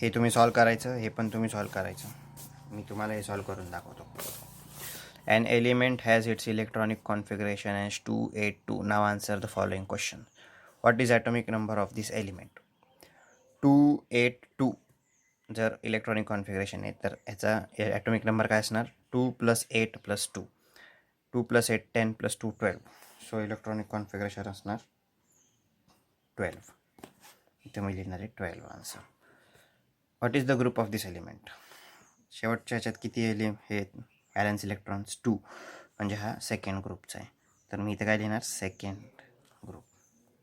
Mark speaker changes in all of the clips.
Speaker 1: हे तुम्ही सॉल्व करायचं, हे पण तुम्ही सॉल्व करायचं. मी तुम्हाला हे सॉल्व करून दाखवतो. An element has its electronic configuration as 282. Now answer the following question. What is atomic number of this element? 282 जर इलेक्ट्रॉनिक कॉन्फिगरेशन आहे तर ह्याचा ॲटॉमिक नंबर काय असणार? 2 + 8 + 2. 2 + 8 10 + 2 12. सो इलेक्ट्रॉनिक कॉन्फिगरेशन असणार 12. इथे मी लिहिणार आहे 12 answer. What is the group of this element? शेवटच्या ह्याच्यात किती हे बॅलन्स इलेक्ट्रॉन्स? 2, म्हणजे हा सेकंड ग्रुपचा आहे. तर मी इथे काय लिहिणार? Second group.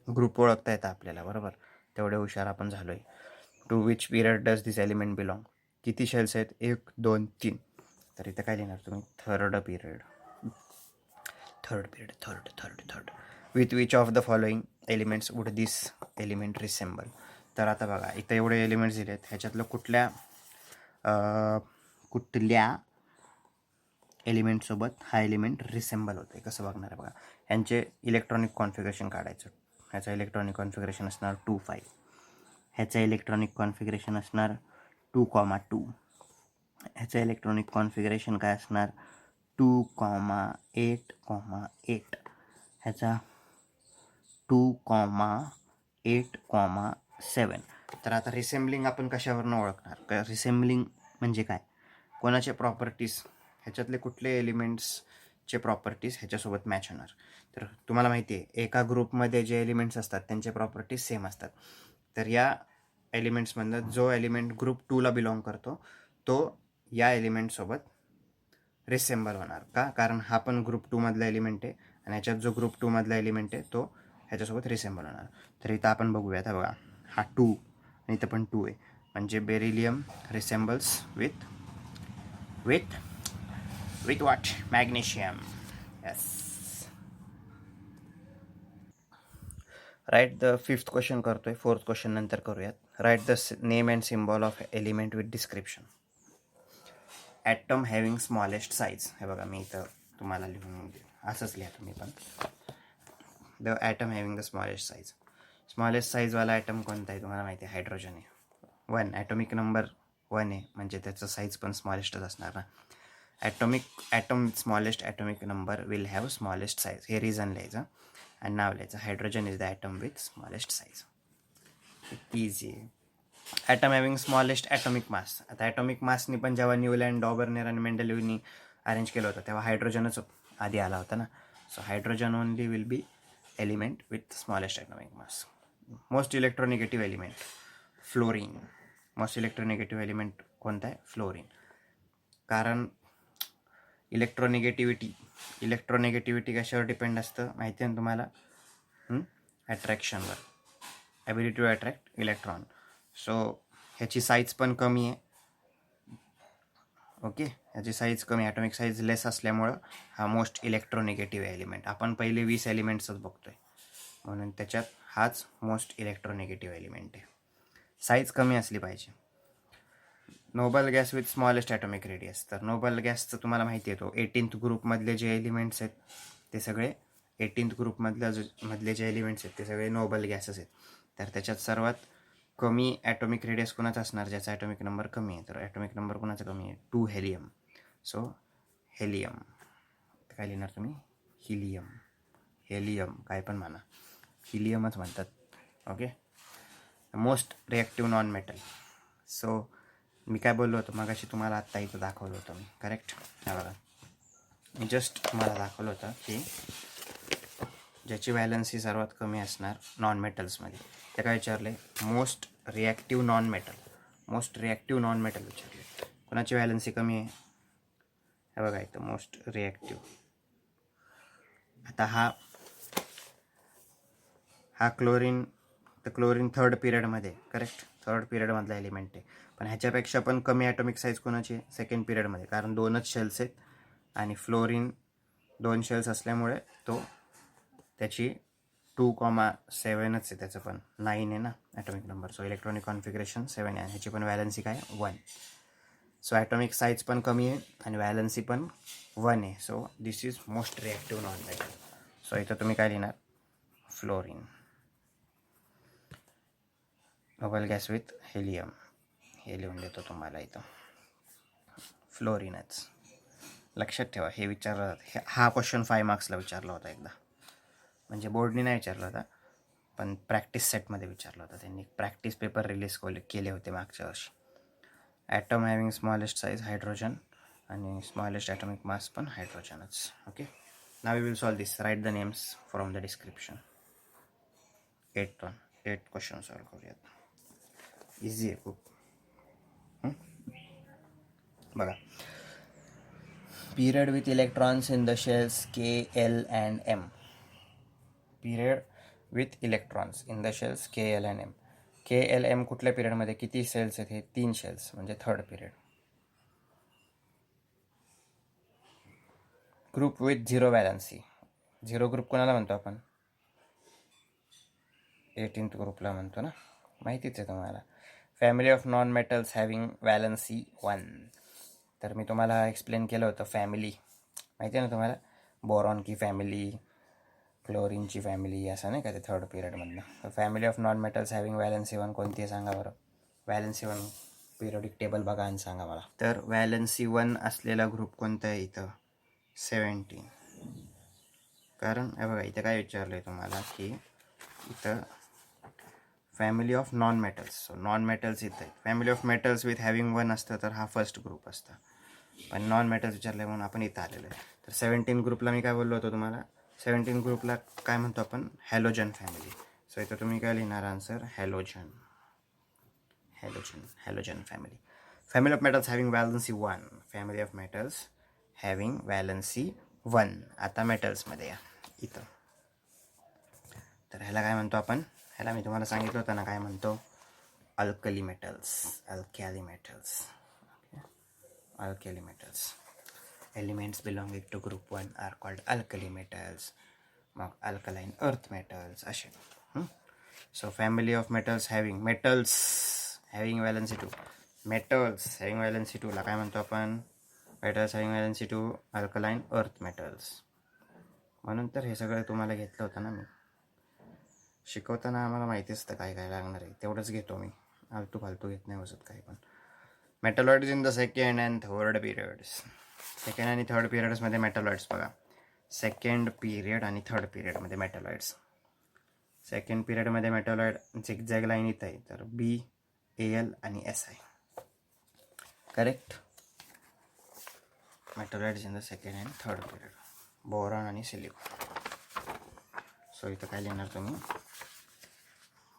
Speaker 1: ग्रुप ओळखता येतं आपल्याला, बरोबर? तेवढे हुशार आपण झालो आहे. To which period does this element belong? किती शेल्स आहेत? 1 2 3. तर इथं काय लिहिणार तुम्ही? Third period. Third. With which of the following elements would this element resemble? तर आता बघा, इथं एवढे एलिमेंट्स दिले आहेत, ह्याच्यातलं कुठल्या एलिमेंटसोबत हा एलिमेंट रिसेंबल होतं आहे? कसं बघणार आहे बघा. ह्यांचे इलेक्ट्रॉनिक कॉन्फिगरेशन काढायचं. ह्याचं इलेक्ट्रॉनिक कॉन्फिगरेशन असणार 2 5. ह्याचं इलेक्ट्रॉनिक कॉन्फिगरेशन असणार 2,2. ह्याचं इलेक्ट्रॉनिक कॉन्फिगरेशन काय असणार? 2,8,8. ह्याचा 2,8,7. तर आता रिसेंबलिंग आपण कशावरनं ओळखणार? रिसेंबलिंग म्हणजे काय? कोणाचे प्रॉपर्टीज, ह्याच्यातले कुठले एलिमेंट्सचे प्रॉपर्टीज ह्याच्यासोबत मॅच होणार? तर तुम्हाला माहिती आहे, एका ग्रुपमध्ये जे एलिमेंट्स असतात त्यांचे प्रॉपर्टीज सेम असतात. तर या एलिमेंट्समधनं जो एलिमेंट ग्रुप 2ला बिलॉंग करतो तो या एलिमेंटसोबत रिसेंबल होणार. का? कारण हा पण ग्रुप 2मधला एलिमेंट आहे आणि ह्याच्यात जो ग्रुप 2मधला एलिमेंट आहे तो ह्याच्यासोबत रिसेंबल होणार. तर इथं आपण बघूयात, बघा, हा 2 आणि इथं पण 2 आहे, म्हणजे beryllium resembles with what? Magnesium. Yes. Write the fifth question करतोय, फोर्थ क्वेश्चन नंतर करूयात. Write the name and symbol of element with description. Atom having smallest size. हे बघा, मी इथं तुम्हाला लिहून असंच लिहा तुम्ही पण. The atom having the smallest size. Smallest साईजवाला ॲटम कोणता आहे तुम्हाला माहिती आहे? हायड्रोजन आहे. 1. ॲटॉमिक नंबर 1 आहे, म्हणजे त्याचं साईज पण स्मॉलेस्टच असणार ना. Smallest atomic number will have smallest size. हे रिझन लिहायचं आणि नाव लिहायचं. Hydrogen is the atom with smallest size. Easy आहे. Atom having smallest atomic mass. आता ॲटॉमिक मासनी पण जेव्हा न्यूलँड, डॉबर्नेर आणि मेंडेलिव्हनी अरेंज केलं होतं तेव्हा हायड्रोजनच आधी आला होता ना. So hydrogen only will be element with smallest atomic mass. Most electronegative element fluorine. Most electronegative element कोणता आहे? फ्लोरीन. कारण इलेक्ट्रोनिगेटिव्हिटी कशावर डिपेंड असतं माहिती आहे ना तुम्हाला? अट्रॅक्शनवर. Ability to attract electron. So ह्याची साईज पण कमी आहे. ओके, ह्याची साईज कमी, ॲटॉमिक साईज लेस असल्यामुळं हा मोस्ट इलेक्ट्रोनिगेटिव्ह एलिमेंट. आपण पहिले 20 एलिमेंट्सच बघतोय म्हणून त्याच्यात हाच मोस्ट इलेक्ट्रोनिगेटिव्ह एलिमेंट आहे. साईज कमी असली पाहिजे. Noble gas with smallest atomic radius. तर नोबल गॅसचं तुम्हाला माहिती आहे, तो 18th ग्रुपमधले जे एलिमेंट्स आहेत ते सगळे 18th ग्रुपमधले जे एलिमेंट्स आहेत ते सगळे नोबल गॅसेस आहेत. तर त्याच्यात सर्वात कमी ॲटॉमिक रेडियस कोणाचा असणार? ज्याचा ॲटॉमिक नंबर कमी आहे. तर ॲटॉमिक नंबर कोणाचा कमी आहे? 2 हेलियम. सो हेलियम काय लिहिणार तुम्ही? हेलियम काय पण म्हणा, हिलियमच म्हणतात. Okay. Most reactive non metal. So मी काय बोललो होतो मगाशी तुम्हाला? आत्ता इथं दाखवलं होतं मी, करेक्ट? हा बघा, मी जस्ट तुम्हाला दाखवलं होतं की ज्याची व्हॅलन्सी सर्वात कमी असणार नॉन मेटल्समध्ये, ते काय विचारले? मोस्ट रिॲक्टिव्ह नॉन मेटल विचारले. कोणाची व्हॅलन्सी कमी आहे? हे बघा इथं, मोस्ट रिॲक्टिव्ह. आता हा क्लोरीन थर्ड पिरियडमध्ये, करेक्ट? थर्ड पिरियडमधला एलिमेंट आहे, पण ह्याच्यापेक्षा पण कमी ॲटॉमिक साईज कोणाची आहे? सेकंड पिरियडमध्ये, कारण 2च शेल्स आहेत आणि फ्लोरीन 2 शेल्स असल्यामुळे त्याची 2,7च आहे. त्याचं पण 9 आहे ना atomic number. So electronic configuration 7 आहे. ह्याची पण व्हॅलन्सी काय? 1. सो ॲटॉमिक साईज पण कमी आहे आणि व्हॅलन्सी पण 1 आहे. So this is most reactive non metal. So इथं तुम्ही काय लिहिणार? Fluorine. Noble gas with helium. हे लिहून देतो तुम्हाला इथं, फ्लोरीनच. लक्षात ठेवा, हे विचारलं जातं. हा क्वेश्चन 5 मार्क्सला विचारला होता एकदा, म्हणजे बोर्डनी नाही विचारला होता पण प्रॅक्टिस सेटमध्ये विचारला होता. त्यांनी प्रॅक्टिस पेपर रिलीज केले होते मागच्या वर्षी. Atom having smallest size hydrogen आणि स्मॉलेस्ट ॲटॉमिक मास पण हायड्रोजनच. Okay, now we will solve this. Right the names from the description. 8 question solve करूयात. इझी आहे खूप. बघा, period with electrons in the shells K, L and M. Period with electrons in the shells K, L and M. K, L, M कुठल्या पिरियडमध्ये किती cells आहेत? हे 3 shells, म्हणजे third period. Group with zero valency. Zero group कोणाला म्हणतो आपण? 18th ग्रुपला म्हणतो ना, माहितीच आहे तुम्हाला. Family of non metals having valency 1. तर मी तुम्हाला एक्सप्लेन केलं होतं फॅमिली, माहिती आहे ना तुम्हाला, बोरॉन की फॅमिली, क्लोरीनची फॅमिली, असं नाही का ते थर्ड पिरियडमधनं. तर family of non metals having valency 1 कोणती आहे सांगा बरं. वॅलन्सी 1 पिरियडिक टेबल बघा आणि सांगा मला. तर वॅलन्सी 1 असलेला ग्रुप कोणता आहे इथं? 17. कारण हे बघा इथं काय विचारलं आहे तुम्हाला की इथं family of non metals, so non metals इथं आहे. Family of metals with having 1 असतं तर हा फर्स्ट ग्रुप असता, पण नॉन मेटल्स विचारले म्हणून आपण इथं आलेलो आहे. तर 17 ग्रुपला मी काय बोललो होतो तुम्हाला, 17 ग्रुपला काय म्हणतो आपण? Halogen family. सो इथं तुम्ही काय लिहिणार answer? Halogen. Halogen family. Family of metals having valency 1. Family of metals having valency 1. आता मेटल्समध्ये या इथं. तर ह्याला काय म्हणतो आपण? ह्याला मी तुम्हाला सांगितलं होतं ना काय म्हणतो? Alkali metals. Alkali metals. Elements belonging to group 1 are called alkali metals. मग अल्कलाइन अर्थ मेटल्स असे. So family of metals having valency 2. Metals having valency 2 ला काय म्हणतो आपण? Metals having valency 2 alkaline earth metals. म्हणून तर हे सगळं तुम्हाला घेतलं होतं ना मी. शिकवताना आम्हाला माहिती असतं काय काय लागणार आहे, तेवढंच घेतो मी, फालतू घेत नाही बसत काही पण. Metalloids in the second and third periods. Second आणि थर्ड पिरियड्समध्ये मेटलॉइड्स बघा. सेकंड पिरियड आणि थर्ड पिरियडमध्ये मेटलॉइड्स. सेकंड पिरियडमध्ये मेटलॉइड झिगझॅग लाईन इथं आहे, तर बी, AL आणि SI. Correct. Metalloids in the second and third period. Boron आणि सिलिकॉन. सो इथं काय लिहिणार तुम्ही?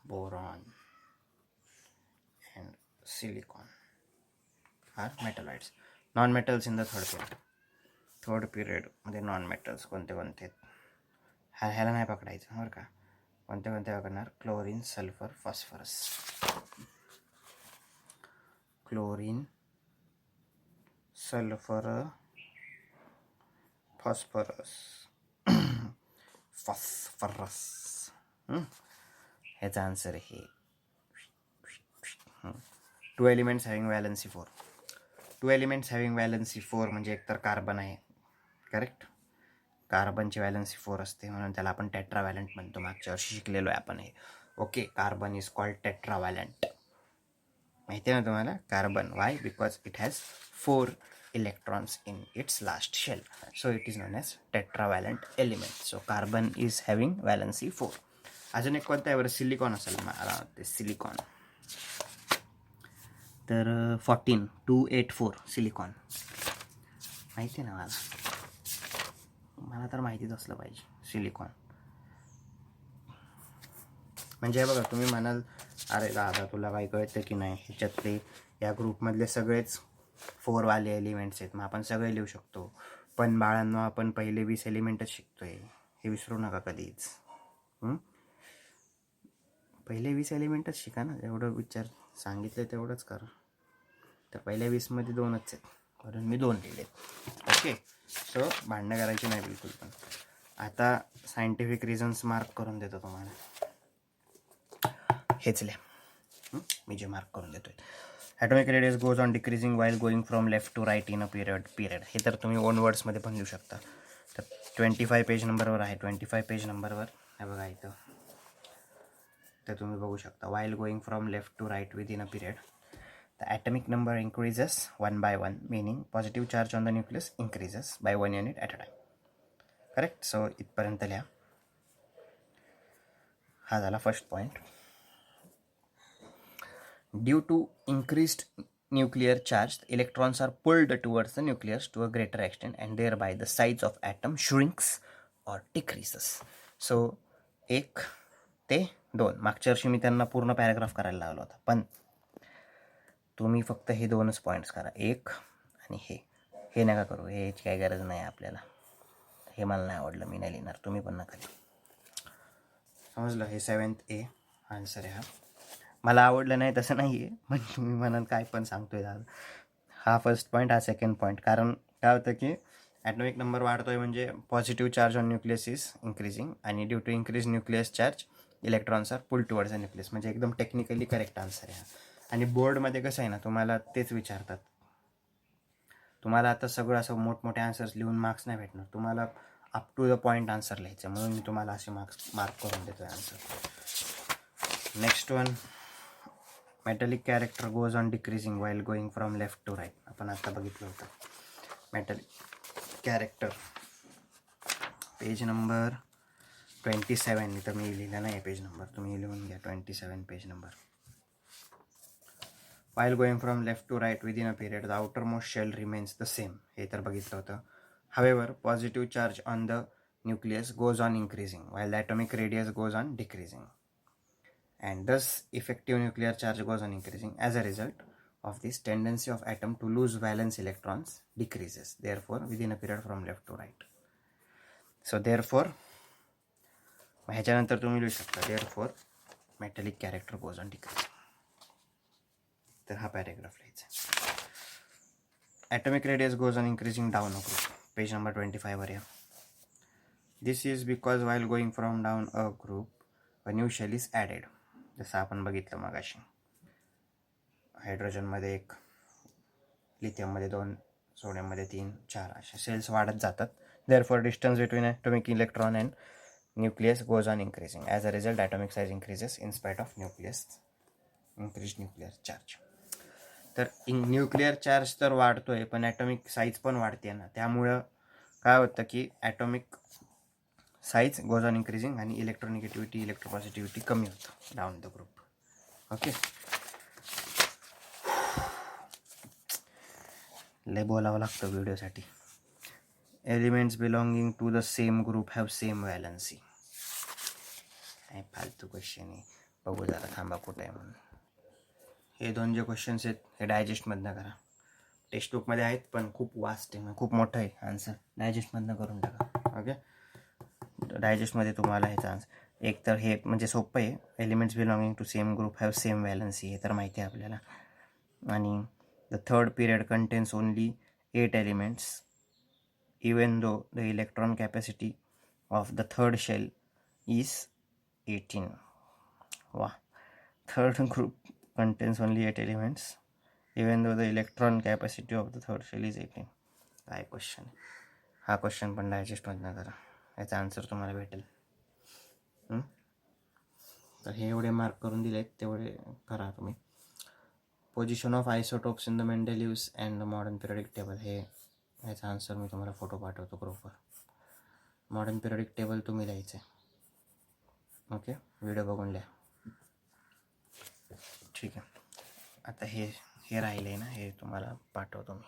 Speaker 1: Boron and silicon are metalloids. Non metals in the third period. Third पिरियडमध्ये नॉन मेटल्स कोणते आहेत? ह्याला नाही पकडायचं बरं का. कोणते पकडणार? Chlorine, sulphur, phosphorus. Chlorine, sulphur, phosphorus. ह्याचा आन्सर हे. 2 एलिमेंट्स हॅव्हिंग वॅलन्सी 4. 2 एलिमेंट्स हॅव्हिंग वॅलन्सी 4 म्हणजे एकतर कार्बन आहे. करेक्ट. कार्बनची वॅलन्सी 4 असते, म्हणून त्याला आपण टेट्रावॅलंट म्हणतो. मागच्या वर्षी शिकलेलो आहे आपण हे. Okay, carbon is called tetravalent. माहिती आहे ना तुम्हाला carbon? Why? Because it has 4 electrons in its last shell, so it is known as tetravalent element. So carbon is having valency 4. अजून एक कोणता आहे बरं? सिलिकॉन असेल मला वाटते. सिलिकॉन तर 14, 284 सिलिकॉन. माहिती आहे ना मला तर माहितीच असलं पाहिजे. सिलिकॉन म्हणजे बघा, तुम्ही म्हणाल अरे दादा तुला काही कळतं की नाही, ह्याच्यातले या ग्रुपमधले सगळेच 4 वाले एलिमेंट्स आहेत, मग आपण सगळे लिहू शकतो. पण बाळांनो, आपण पहिले 20 एलिमेंटच शिकतोय, हे विसरू नका कधीच. पहिले 20 एलिमेंटच शिका ना. जेवढं विचार सांगितलं तेवढंच करा. तर पहिल्या 20मध्ये 2च आहेत, म्हणून मी 2 लिहिले. ओके, सो भांडणं करायची नाही बिलकुल. पण आता सायंटिफिक रिझन्स मार्क करून देतो तुम्हाला. हेच लिहा मी जे मार्क करून देतोय. Atomic radius goes on decreasing while going from left to right in a period. हे तर तुम्ही ओन वर्ड्समध्ये पण लिहू शकता. तर 25 पेज नंबरवर आहे. 25 पेज नंबरवर हे बघा इथं, तर तुम्ही बघू शकता while going from left to right within a period. the atomic number increases 1 by 1, meaning positive charge on the nucleus increases by 1 unit at a time. Correct? So इथपर्यंत लिहा. हा झाला first point. Due to increased nuclear charge, the electrons are pulled towards the nucleus to a greater extent, and thereby the size of atom shrinks or decreases. So 1 ते 2, मागच्या वर्षी मी त्यांना पूर्ण paragraph करायला लावला होता, पण तुम्ही फक्त हे 2च पॉईंट्स करा, 1 आणि हे नका करू, ह्याची काही गरज नाही आपल्याला. हे मला नाही आवडलं, मी नाही लिहिणार, तुम्ही पण नका लिहू. समजलं? हे 7th A आन्सर आहे. हा मला आवडलं नाही तसं नाही आहे, पण तुम्ही म्हणाल काय पण सांगतोय दादा. हा फर्स्ट पॉईंट, हा सेकंड पॉईंट. कारण काय होतं की ॲटॉमिक नंबर वाढतोय म्हणजे positive charge on nucleus is increasing, आणि due to increase nucleus charge electrons are pull towards the nucleus. म्हणजे एकदम टेक्निकली करेक्ट आन्सर आहे. आणि बोर्डमध्ये कसं आहे ना, तुम्हाला तेच विचारतात. तुम्हाला आता सगळं असं मोठमोठे आन्सर्स लिहून मार्क्स नाही भेटणार, तुम्हाला up to the point answer लिहायचं, म्हणून मी तुम्हाला असे मार्क करून देतो आहे answer. Next one, metallic character goes on decreasing while going from left to right. आपण आता बघितलं होतं मेटॅलिक कॅरेक्टर. Page number 27. इथं मी लिहिलं नाही पेज नंबर, तुम्ही लिहून घ्या. 27 page number. While going from left to right within a period, the outermost shell remains the same. हे तर बघितलं होतं. However, positive charge on the nucleus goes on increasing, while the atomic radius goes on decreasing. And thus, effective nuclear charge goes on increasing. As a result of this, tendency of atom to lose valence electrons decreases. Therefore, within a period from left to right. So, therefore, ह्याच्यानंतर तुम्ही लिहू शकता, therefore, metallic character goes on decreasing. तर हा paragraph लिहायचा. Atomic radius goes on increasing down a group. Page number 25 वर या. This is because while going from down a group a new shell is added. जसं आपण बघितलं मगाशी, हायड्रोजनमध्ये 1, लिथियममध्ये 2, सोडियममध्ये 3, 4 अशा सेल्स वाढत जातात. Therefore distance between atomic electron and nucleus goes on increasing. As a result atomic size increases in spite of increase nuclear charge. तर nuclear charge तर वाढतोय, पण ॲटॉमिक साईज पण वाढते ना. त्यामुळं काय होतं की atomic size goes on increasing आणि इलेक्ट्रोनिगेटिव्हिटी, इलेक्ट्रोपॉझिटिव्हिटी कमी होतं डाऊन द ग्रुप. ओके, लय बोलावं लागतं व्हिडिओसाठी. Elements belonging to the same group have same valency. काय फालतू क्वेश्चन आहे, बघू जरा थांबा कुठं आहे म्हणून. हे 2 जे क्वेश्चन्स आहेत हे डायजेस्टमधनं करा. टेक्स्टबुकमध्ये आहेत पण खूप वास्ट आहे, खूप मोठं आहे आन्सर. डायजेस्टमधनं करून टाका. ओके, डायजेस्टमध्ये तुम्हाला ह्याचा आन्सर एक तर हे म्हणजे सोपं आहे. Elements belonging to same group have same valency, हे तर माहिती आहे आपल्याला. आणि the third period contains only 8 elements even though the electron capacity of the third shell is 18. वा, third group contains only 8 elements even though the electron capacity of the third shell is 18. काय question. हा question पण डायजेस्टमधनं करा, याचा answer तुम्हाला भेटेल. तर हे एवढे मार्क करून दिले आहेत तेवढे करा तुम्ही. Position of isotopes in the Mendeleev's and the modern periodic table, हे ह्याचा आन्सर मी तुम्हाला फोटो पाठवतो ग्रुपवर. मॉडर्न पिरियडिक टेबल तुम्ही लिहायचं आहे. ओके, व्हिडिओ बघून लिहा. ठीक आहे, आता हे राहिले ना, हे तुम्हाला पाठवतो मी.